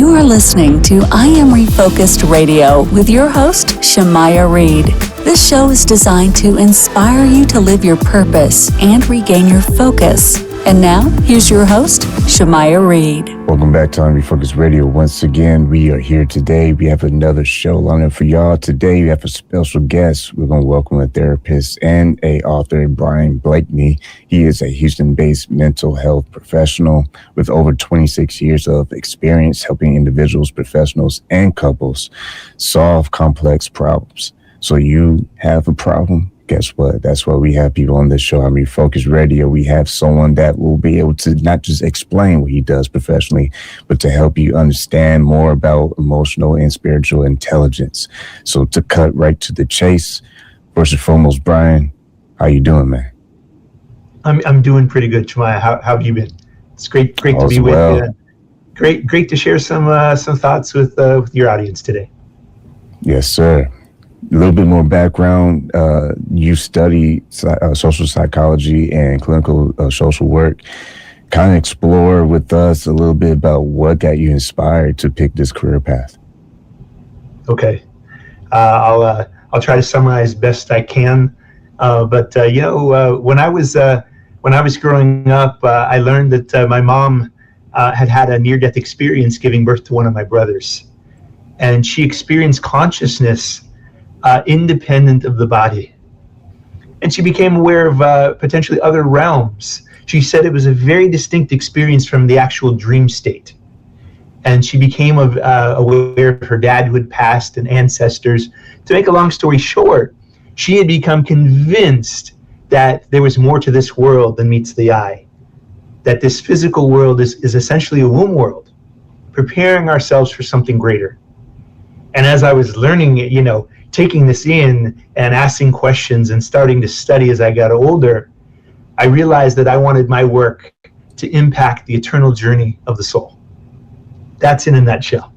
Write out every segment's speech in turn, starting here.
You are listening to I Am Refocused Radio with your host, Shemaiah Reed. This show is designed to inspire you to live your purpose and regain your focus. And now, here's your host, Shemaiah Reed. Welcome back to I Am Refocused Radio. Once again, we are here today. We have another show lined up for y'all. Today, we have a special guest. We're going to welcome a therapist and an author, Bryan Blakeny. He is a Houston-based mental health professional with over 26 years of experience helping individuals, professionals, and couples solve complex problems. So you have a problem? Guess what? That's why we have people on this show, I Am Refocused Radio. We have someone that will be able to not just explain what he does professionally, but to help you understand more about emotional and spiritual intelligence. So to cut right to the chase, first and foremost, Bryan, how you doing, man? I'm doing pretty good, Shemaiah. How have you been? It's great to be with you. Great to share some thoughts with your audience today. Yes, sir. A little bit more background. You study social psychology and clinical social work. Kind of explore with us a little bit about what got you inspired to pick this career path. Okay, I'll try to summarize best I can. But when I was growing up, I learned that my mom had a near-death experience giving birth to one of my brothers, and she experienced consciousness independent of the body. And she became aware of potentially other realms. She said it was a very distinct experience from the actual dream state. And she became aware of her dad who had passed and ancestors. To make a long story short, she had become convinced that there was more to this world than meets the eye. That this physical world is essentially a womb world, preparing ourselves for something greater. And as I was learning it, taking this in and asking questions and starting to study as I got older, I realized that I wanted my work to impact the eternal journey of the soul. That's in a nutshell.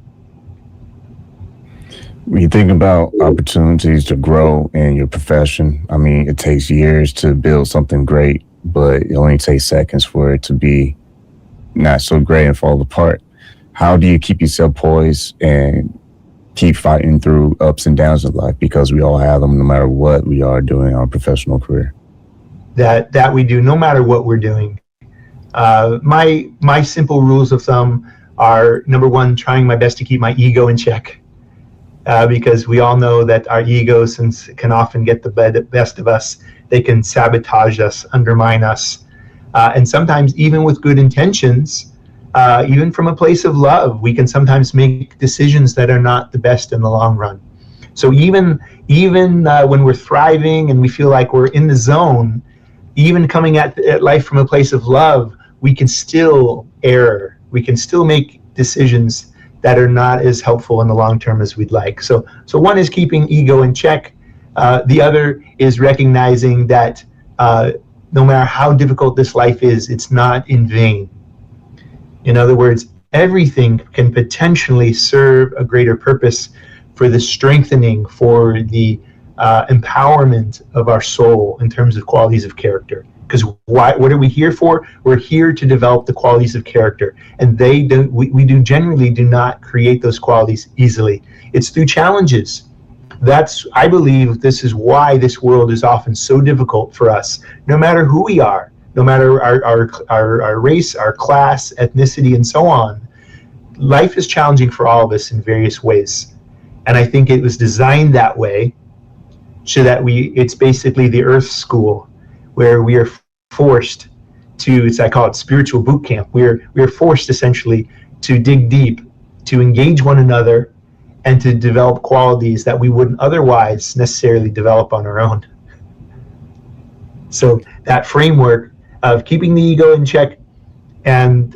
When you think about opportunities to grow in your profession, I mean, it takes years to build something great, but it only takes seconds for it to be not so great and fall apart. How do you keep yourself poised and keep fighting through ups and downs of life, because we all have them no matter what we are doing our professional career? That we do no matter what we're doing. My simple rules of thumb are, number one, trying my best to keep my ego in check, because we all know that our ego, since it can often get the best of us, they can sabotage us, undermine us, and sometimes even with good intentions, even from a place of love, we can sometimes make decisions that are not the best in the long run. So even when we're thriving and we feel like we're in the zone, even coming at life from a place of love, we can still err. We can still make decisions that are not as helpful in the long term as we'd like. So one is keeping ego in check. The other is recognizing that no matter how difficult this life is, it's not in vain. In other words, everything can potentially serve a greater purpose for the strengthening, for the empowerment of our soul in terms of qualities of character. Because what are we here for? We're here to develop the qualities of character. And we generally do not create those qualities easily. It's through challenges. I believe this is why this world is often so difficult for us, no matter who we are. No matter our race, our class, ethnicity, and so on, life is challenging for all of us in various ways. And I think it was designed that way so that it's basically the Earth School, where we are forced to, I call it spiritual boot camp. We are forced essentially to dig deep, to engage one another, and to develop qualities that we wouldn't otherwise necessarily develop on our own. So that framework of keeping the ego in check and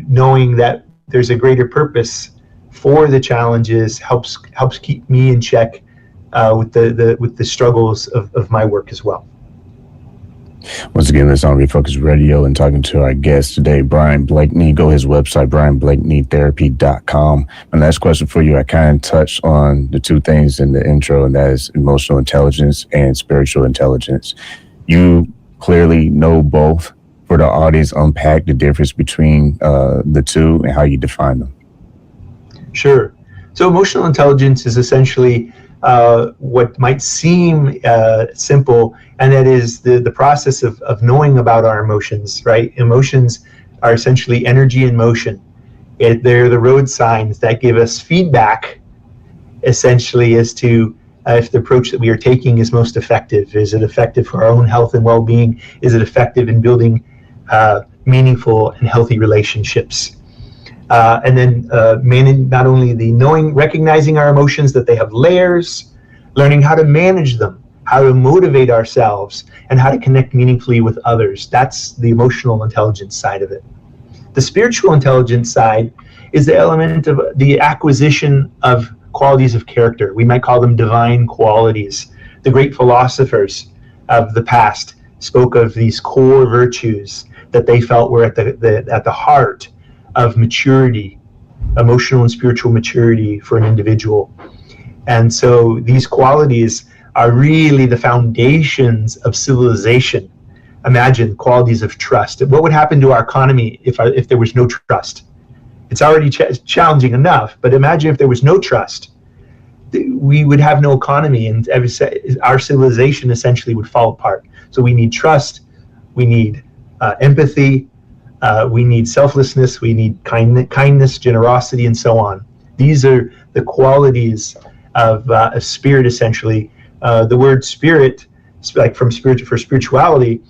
knowing that there's a greater purpose for the challenges helps keep me in check with the struggles of my work as well. Once again, this is I Am Refocused Radio and talking to our guest today, Bryan Blakeny. Go to his website, bryanblakenytherapy.com. My last question for you, I kind of touched on the two things in the intro, and that is emotional intelligence and spiritual intelligence. You clearly know both. For the audience, unpack the difference between the two and how you define them. Sure. So emotional intelligence is essentially what might seem simple, and that is the process of knowing about our emotions, right? Emotions are essentially energy in motion. They're the road signs that give us feedback, essentially, as to if the approach that we are taking is most effective. Is it effective for our own health and well-being? Is it effective in building meaningful and healthy relationships? And then not only the knowing, recognizing our emotions, that they have layers, learning how to manage them, how to motivate ourselves, and how to connect meaningfully with others. That's the emotional intelligence side of it. The spiritual intelligence side is the element of the acquisition of qualities of character. We might call them divine qualities. The great philosophers of the past spoke of these core virtues that they felt were at the heart of maturity, emotional and spiritual maturity for an individual. And so these qualities are really the foundations of civilization. Imagine qualities of trust. What would happen to our economy if there was no trust? It's already challenging enough, but imagine if there was no trust. We would have no economy, and our civilization essentially would fall apart. So we need trust, we need empathy, we need selflessness, we need kindness, generosity, and so on. These are the qualities of spirit, essentially. The word spirit, like for spirituality,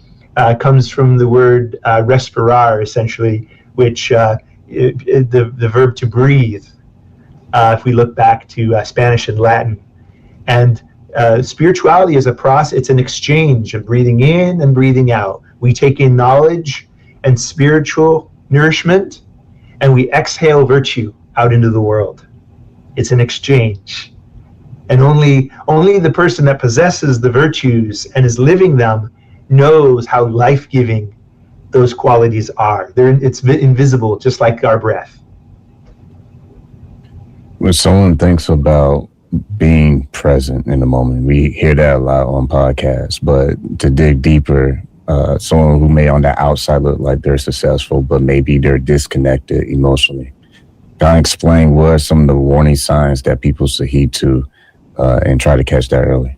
comes from the word respirar, essentially, which the verb to breathe. If we look back to Spanish and Latin, and spirituality is a process. It's an exchange of breathing in and breathing out. We take in knowledge and spiritual nourishment, and we exhale virtue out into the world. It's an exchange. And only the person that possesses the virtues and is living them knows how life-giving those qualities are. It's invisible, just like our breath. When someone thinks about being present in the moment, we hear that a lot on podcasts, but to dig deeper, someone who may on the outside look like they're successful, but maybe they're disconnected emotionally. Can I explain what are some of the warning signs that people should heed to and try to catch that early?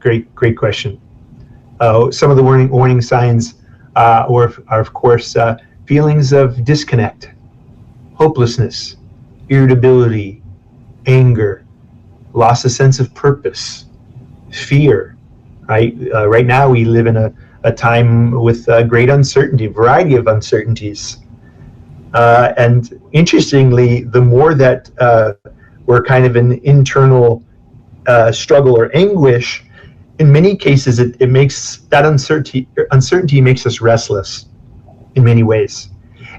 Great question. Some of the warning signs are of course, feelings of disconnect, hopelessness, irritability, anger, loss of sense of purpose, fear, right? Right now we live in a time with great uncertainty, a variety of uncertainties. And interestingly, the more that we're kind of in internal struggle or anguish, in many cases it makes that uncertainty makes us restless in many ways.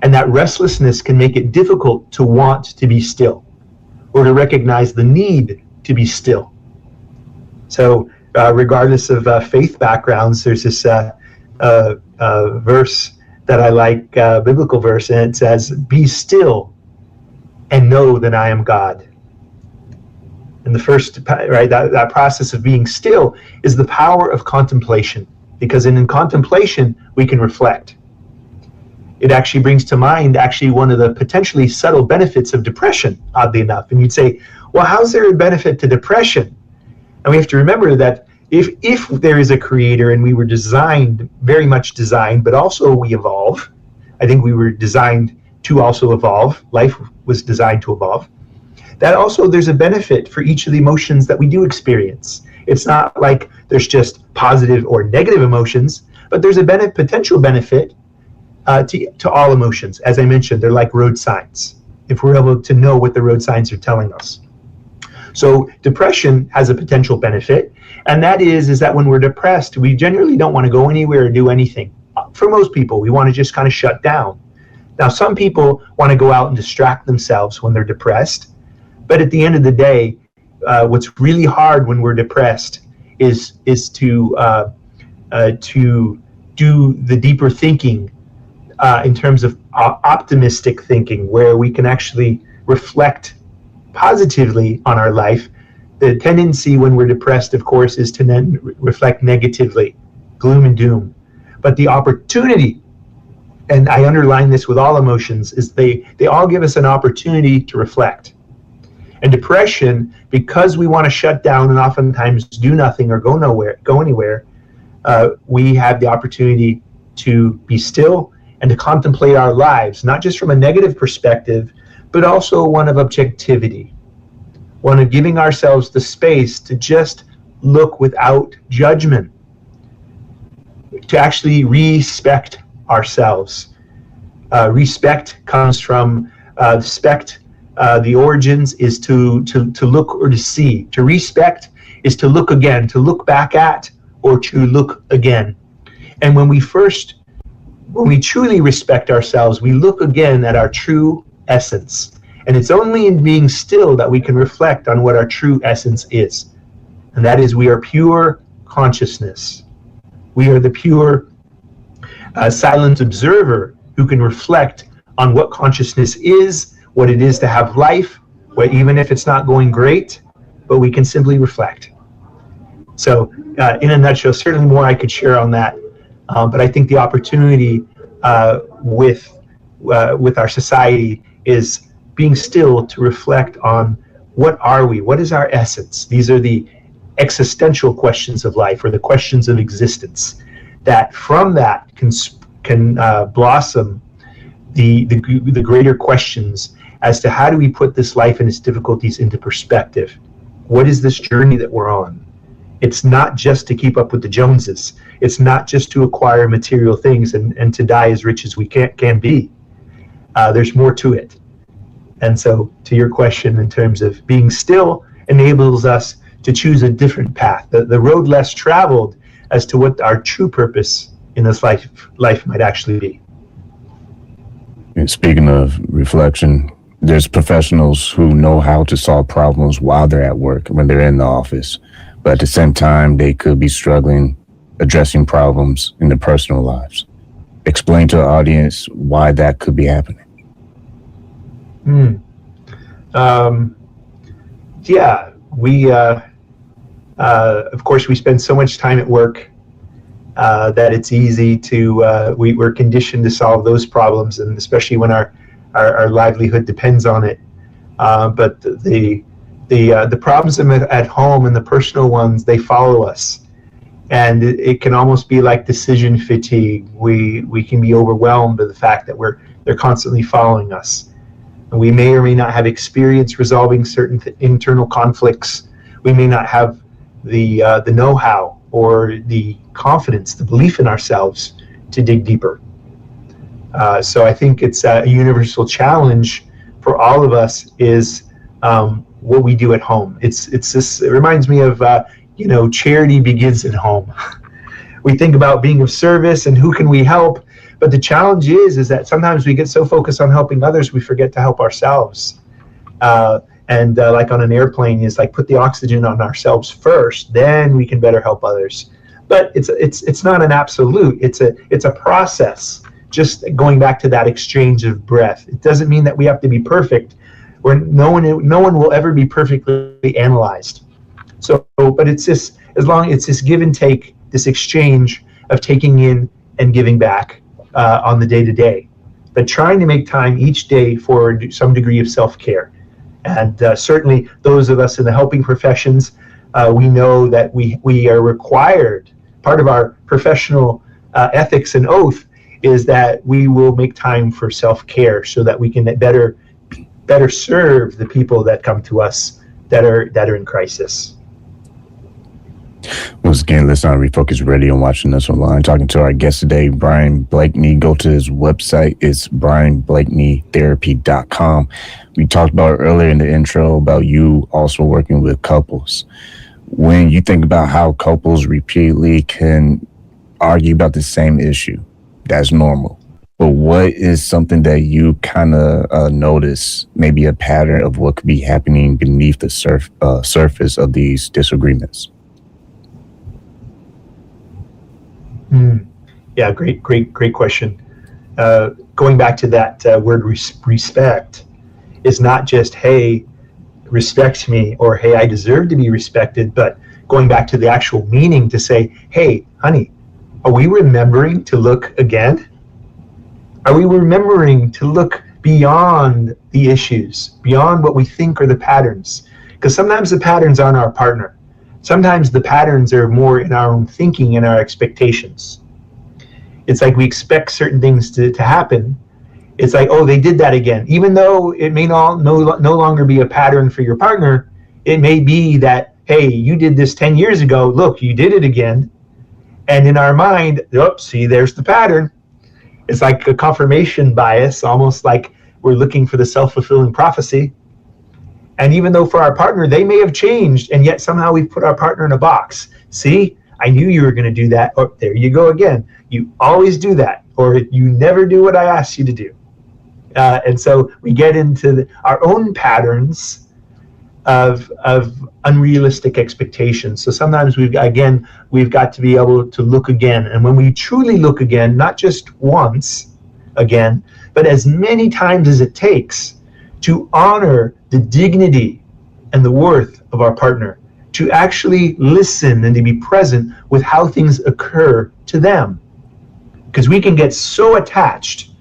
And that restlessness can make it difficult to want to be still or to recognize the need to be still. So regardless of faith backgrounds, there's this verse that I like, biblical verse, and it says, "Be still and know that I am God." And the first, right, that process of being still is the power of contemplation, because in contemplation we can reflect. It actually brings to mind one of the potentially subtle benefits of depression, oddly enough. And you'd say, well, how's there a benefit to depression? And we have to remember that if there is a creator and we were very much designed, but also we evolve. I think we were designed to also evolve. Life was designed to evolve. That also there's a benefit for each of the emotions that we do experience. It's not like there's just positive or negative emotions, but there's a potential benefit to all emotions. As I mentioned, they're like road signs, if we're able to know what the road signs are telling us. So depression has a potential benefit, and that is that when we're depressed, we generally don't want to go anywhere or do anything. For most people, we want to just kind of shut down. Now, some people want to go out and distract themselves when they're depressed, but at the end of the day, what's really hard when we're depressed is to do the deeper thinking in terms of optimistic thinking, where we can actually reflect positively on our life. The tendency when we're depressed, of course, is to then reflect negatively, gloom and doom. But the opportunity and I underline this with all emotions, is they all give us an opportunity to reflect. And depression, because we want to shut down and oftentimes do nothing or go anywhere, we have the opportunity to be still and to contemplate our lives, not just from a negative perspective, but also one of objectivity, one of giving ourselves the space to just look without judgment, to actually respect ourselves. Respect comes from spect. The origins is to look or to see. To respect is to look again, to look back at, or to look again. And when we truly respect ourselves, we look again at our true essence. And it's only in being still that we can reflect on what our true essence is. And that is, we are pure consciousness. We are the pure silent observer who can reflect on what consciousness is, what it is to have life, even if it's not going great, but we can simply reflect. So in a nutshell, certainly more I could share on that, but I think the opportunity with our society is being still to reflect on what are we, what is our essence. These are the existential questions of life, or the questions of existence, that from that can blossom the greater questions as to how do we put this life and its difficulties into perspective. What is this journey that we're on? It's not just to keep up with the Joneses. It's not just to acquire material things and to die as rich as we can be. There's more to it. And so to your question, in terms of being still, enables us to choose a different path, the road less traveled, as to what our true purpose in this life might actually be. And speaking of reflection, there's professionals who know how to solve problems while they're at work, when they're in the office. But at the same time, they could be struggling addressing problems in their personal lives. Explain to our audience why that could be happening. Yeah, we, of course, we spend so much time at work that it's easy to, we're conditioned to solve those problems, and especially when our livelihood depends on it. But the problems at home and the personal ones, they follow us. And it can almost be like decision fatigue. We can be overwhelmed by the fact that they're constantly following us. And we may or may not have experience resolving certain internal conflicts. We may not have the know-how or the confidence, the belief in ourselves to dig deeper. So I think it's a universal challenge for all of us is what we do at home. It's this. It reminds me of charity begins at home. We think about being of service and who can we help, but the challenge is that sometimes we get so focused on helping others we forget to help ourselves. And like on an airplane, is like put the oxygen on ourselves first, then we can better help others. But it's not an absolute. It's a process. Just going back to that exchange of breath. It doesn't mean that we have to be perfect. Or no one will ever be perfectly analyzed. So, but it's this give and take, this exchange of taking in and giving back on the day-to-day. But trying to make time each day for some degree of self-care. And certainly those of us in the helping professions, we know that we are required, part of our professional ethics and oath is that we will make time for self-care so that we can better serve the people that come to us that are in crisis. Once again, listen on Refocused Radio and watching us online. Talking to our guest today, Bryan Blakeny. Go to his website. It's bryanblakenytherapy.com. We talked about earlier in the intro about you also working with couples. When you think about how couples repeatedly can argue about the same issue, that's normal. But what is something that you kind of notice, maybe a pattern of what could be happening beneath the surface of these disagreements? Yeah, great question. Going back to that word respect is not just, hey, respect me, or hey, I deserve to be respected, but going back to the actual meaning to say, hey, honey, are we remembering to look again? Are we remembering to look beyond the issues, beyond what we think are the patterns? Because sometimes the patterns aren't our partner. Sometimes the patterns are more in our own thinking and our expectations. It's like we expect certain things to happen. It's like, oh, they did that again. Even though it may no longer be a pattern for your partner, it may be that, hey, you did this 10 years ago. Look, you did it again. And in our mind, see, there's the pattern. It's like a confirmation bias, almost like we're looking for the self-fulfilling prophecy. And even though for our partner, they may have changed, and yet somehow we've put our partner in a box. See, I knew you were going to do that. Oh, there you go again. You always do that, or you never do what I asked you to do. And so we get into our own patterns of unrealistic expectations. So sometimes we've got to be able to look again. And when we truly look again, not just once again, but as many times as it takes to honor the dignity and the worth of our partner, to actually listen and to be present with how things occur to them. Because we can get so attached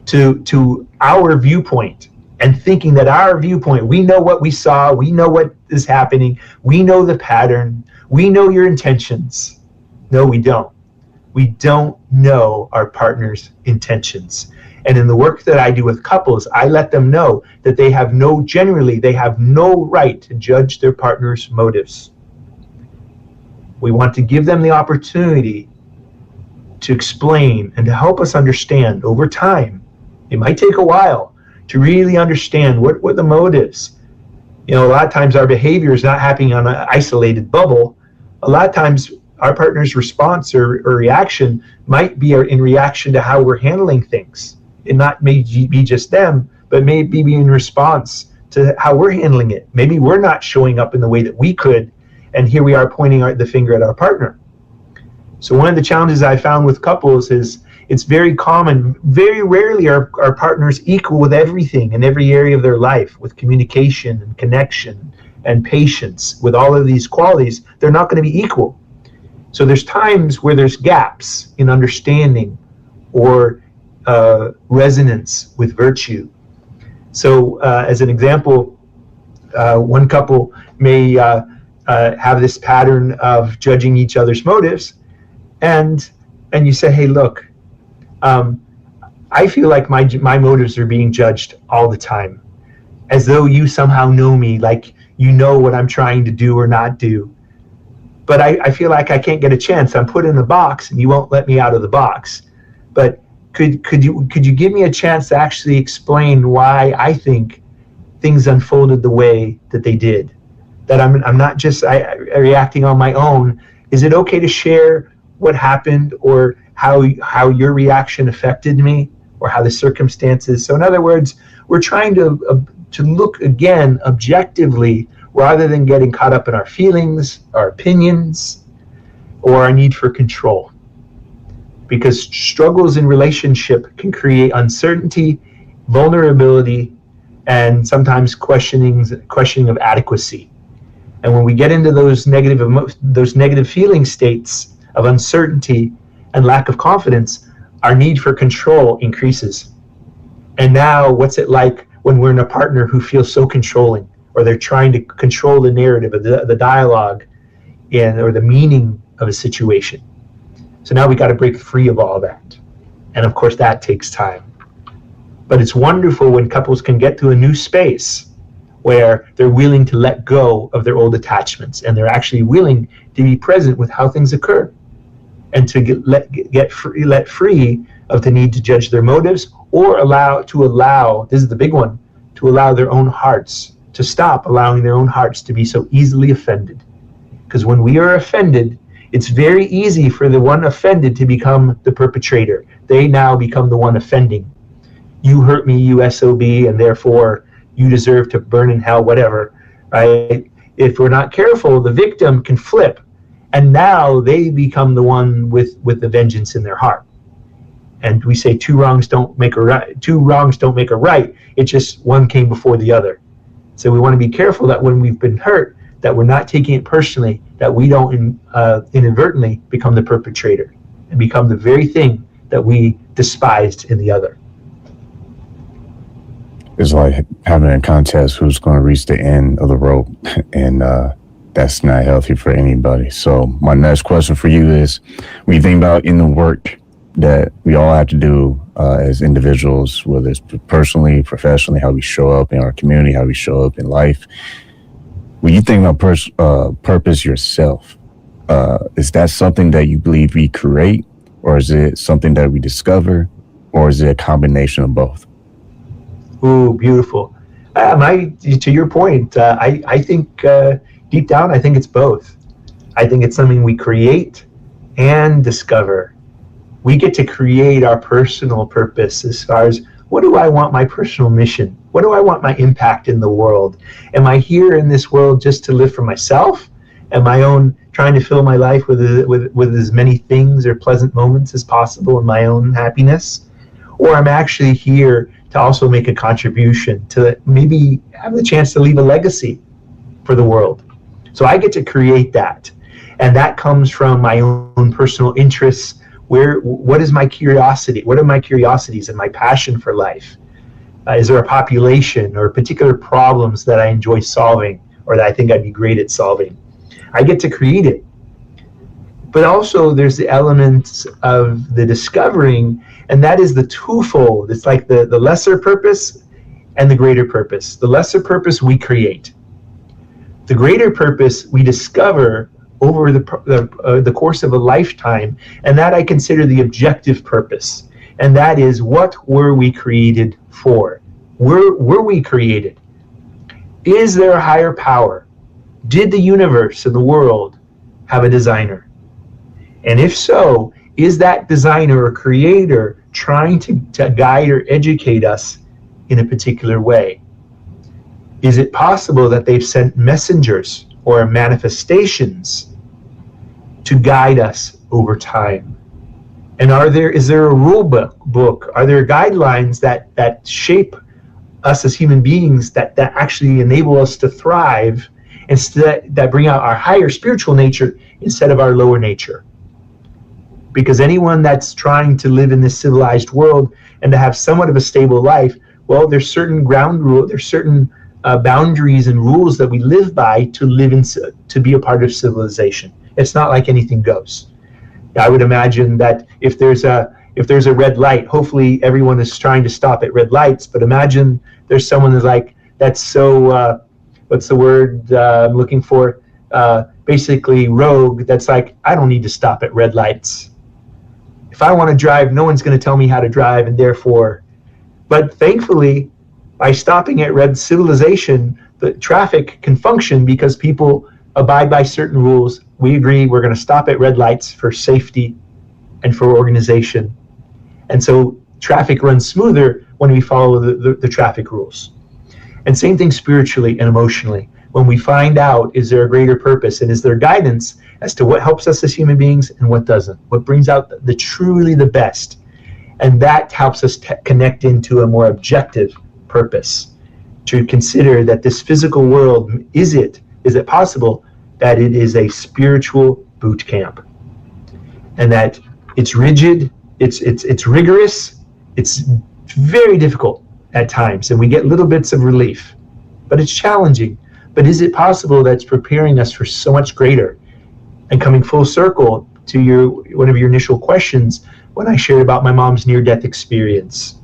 to our viewpoint and thinking that our viewpoint, we know what we saw, we know what is happening, we know the pattern, we know your intentions. No, we don't. We don't know our partner's intentions. And in the work that I do with couples, I let them know that they have no right to judge their partner's motives. We want to give them the opportunity to explain and to help us understand over time. It might take a while to really understand what the motives. A lot of times our behavior is not happening on an isolated bubble. A lot of times our partner's response or reaction might be in reaction to how we're handling things. It may be just them, but maybe be in response to how we're handling it. Maybe we're not showing up in the way that we could, and here we are pointing the finger at our partner. So one of the challenges I found with couples is it's very common, very rarely are partners equal with everything in every area of their life, with communication and connection and patience, with all of these qualities. They're not going to be equal. So there's times where there's gaps in understanding or resonance with virtue. So as an example, one couple may have this pattern of judging each other's motives, and you say, hey, look, I feel like my motives are being judged all the time, as though you somehow know me, like you know what I'm trying to do or not do. But I feel like I can't get a chance. I'm put in a box and you won't let me out of the box. But could you give me a chance to actually explain why I think things unfolded the way that they did? That I'm not just reacting on my own. Is it okay to share what happened, or how your reaction affected me, or how the circumstances? So in other words, we're trying to look again objectively, rather than getting caught up in our feelings, our opinions, or our need for control. Because struggles in relationship can create uncertainty, vulnerability, and sometimes questioning of adequacy. And when we get into those negative feeling states of uncertainty and lack of confidence, our need for control increases. And now, what's it like when we're in a partner who feels so controlling, or they're trying to control the narrative, of the dialogue, or the meaning of a situation? So now we got to break free of all that. And of course, that takes time. But it's wonderful when couples can get to a new space where they're willing to let go of their old attachments, and they're actually willing to be present with how things occur, and to let free of the need to judge their motives, or allow, this is the big one, to allow their own hearts, to stop allowing their own hearts to be so easily offended. Because when we are offended, it's very easy for the one offended to become the perpetrator. They now become the one offending. You hurt me, you SOB, and therefore you deserve to burn in hell, whatever, right? If we're not careful, the victim can flip, and now they become the one with the vengeance in their heart. And we say two wrongs don't make a right. It's just one came before the other. So we want to be careful that when we've been hurt, that we're not taking it personally, that we don't inadvertently become the perpetrator and become the very thing that we despised in the other. it's like having a contest who's going to reach the end of the rope, and that's not healthy for anybody. So my next question for you is, when you think about in the work that we all have to do as individuals, whether it's personally, professionally, how we show up in our community, how we show up in life, when you think about purpose yourself, is that something that you believe we create, or is it something that we discover, or is it a combination of both? Ooh, beautiful. To your point, I think deep down, I think it's both. I think it's something we create and discover. We get to create our personal purpose as far as, what do I want my personal mission? What do I want my impact in the world? Am I here in this world just to live for myself and my own, trying to fill my life with as many things or pleasant moments as possible in my own happiness? Or I'm actually here to also make a contribution, to maybe have the chance to leave a legacy for the world. So I get to create that. And that comes from my own personal interests. What is my curiosity? What are my curiosities and my passion for life? Is there a population or particular problems that I enjoy solving, or that I think I'd be great at solving? I get to create it. But also there's the elements of the discovering, and that is the twofold. It's like the lesser purpose and the greater purpose. The lesser purpose we create. The greater purpose we discover over the course of a lifetime, and that I consider the objective purpose. And that is, what were we created for? Were we created? Is there a higher power? Did the universe and the world have a designer? And if so, is that designer or creator trying to guide or educate us in a particular way? Is it possible that they've sent messengers or manifestations to guide us over time? And is there a rule book? Are there guidelines that shape us as human beings that actually enable us to thrive, instead, that bring out our higher spiritual nature instead of our lower nature? Because anyone that's trying to live in this civilized world and to have somewhat of a stable life, well, there's certain ground rules, there's certain boundaries and rules that we live by to be a part of civilization. It's not like anything goes. I would imagine that if there's a red light, hopefully everyone is trying to stop at red lights. But imagine there's someone that's so what's the word I'm looking for? Basically rogue. That's like, I don't need to stop at red lights. If I want to drive, no one's going to tell me how to drive, and therefore. But thankfully, by stopping at red civilization, the traffic can function because people abide by certain rules. We agree we're going to stop at red lights for safety and for organization. And so traffic runs smoother when we follow the traffic rules. And same thing spiritually and emotionally. When we find out, is there a greater purpose, and is there guidance as to what helps us as human beings and what doesn't, what brings out the truly the best. And that helps us connect into a more objective purpose, to consider that this physical world, is it possible that it is a spiritual boot camp, and that it's rigid, it's rigorous, it's very difficult at times, and we get little bits of relief, but it's challenging. But is it possible that it's preparing us for so much greater? And coming full circle to one of your initial questions, when I shared about my mom's near-death experience,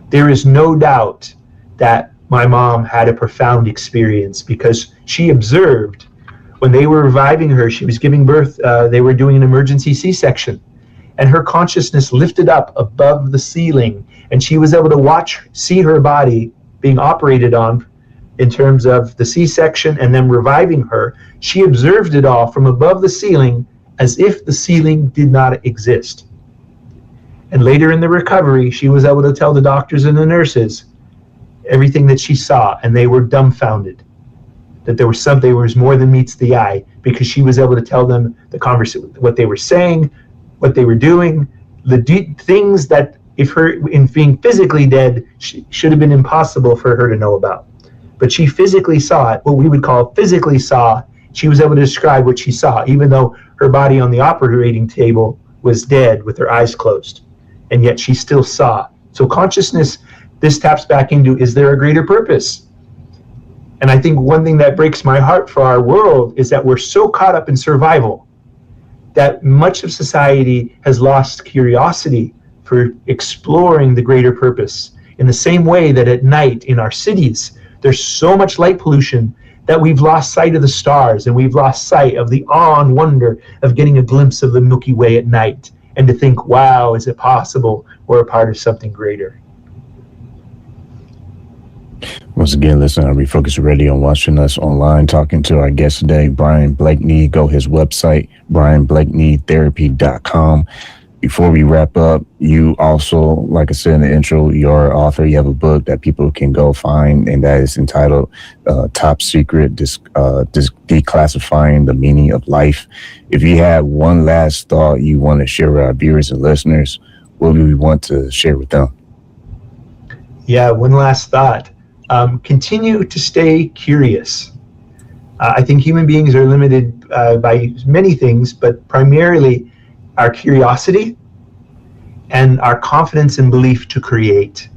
there is no doubt that my mom had a profound experience, because she observed when they were reviving her, she was giving birth, they were doing an emergency C-section, and her consciousness lifted up above the ceiling, and she was able to see her body being operated on in terms of the C-section and then reviving her. She observed it all from above the ceiling as if the ceiling did not exist. And later in the recovery, she was able to tell the doctors and the nurses everything that she saw, and they were dumbfounded that there was more than meets the eye, because she was able to tell them what they were saying, what they were doing, the deep things that, in being physically dead, should have been impossible for her to know about. But she physically saw it, what we would call physically saw. She was able to describe what she saw, even though her body on the operating table was dead with her eyes closed. And yet she still saw. So consciousness this taps back into, is there a greater purpose? And I think one thing that breaks my heart for our world is that we're so caught up in survival that much of society has lost curiosity for exploring the greater purpose. In the same way that at night in our cities, there's so much light pollution that we've lost sight of the stars, and we've lost sight of the awe and wonder of getting a glimpse of the Milky Way at night, and to think, wow, is it possible we're a part of something greater? Once again, listen to Refocused Radio and watching us online, talking to our guest today, Bryan Blakeny. Go his website, bryanblakenytherapy.com. Before we wrap up, you also, like I said in the intro, you're an author. You have a book that people can go find, and that is entitled Top Secret, Declassifying the Meaning of Life. If you have one last thought you want to share with our viewers and listeners, what do we want to share with them? Yeah, one last thought. Continue to stay curious. I think human beings are limited by many things, but primarily our curiosity and our confidence and belief to create.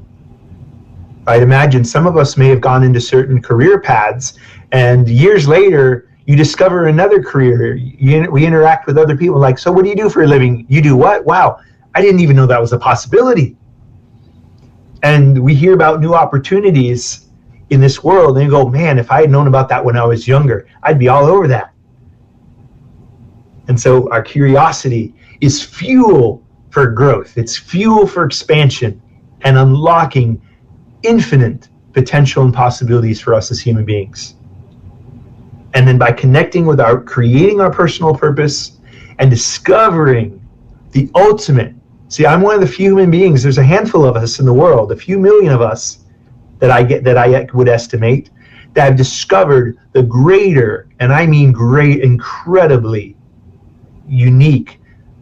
I'd imagine some of us may have gone into certain career paths, and years later, you discover another career. We interact with other people like, so what do you do for a living? You do what? Wow, I didn't even know that was a possibility. And we hear about new opportunities in this world, and you go, man, if I had known about that when I was younger, I'd be all over that. And so our curiosity is fuel for growth. It's fuel for expansion and unlocking infinite potential and possibilities for us as human beings. And then by connecting with creating our personal purpose and discovering the ultimate. See, I'm one of the few human beings, there's a handful of us in the world, a few million of us that I would estimate, that have discovered the greater, and I mean great, incredibly unique,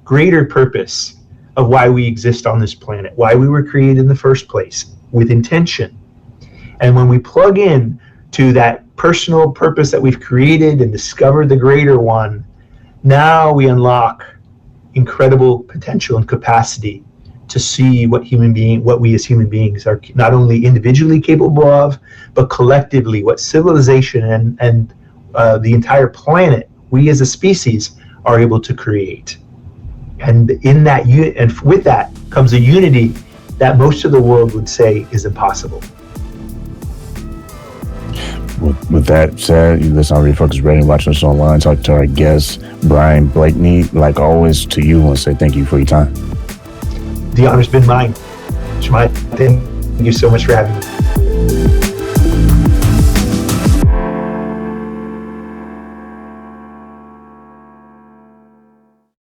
greater purpose of why we exist on this planet, why we were created in the first place, with intention. And when we plug in to that personal purpose that we've created and discovered the greater one, now we unlock incredible potential and capacity to see what we as human beings are not only individually capable of, but collectively, what civilization and the entire planet, we as a species, are able to create. And in that and with that comes a unity that most of the world would say is impossible. With that said, you listen on Refocused Radio, watching us online, talk to our guest, Bryan Blakeny. Like always, to you, I want to say thank you for your time. The honor's been mine. Shemaiah, thank you so much for having me.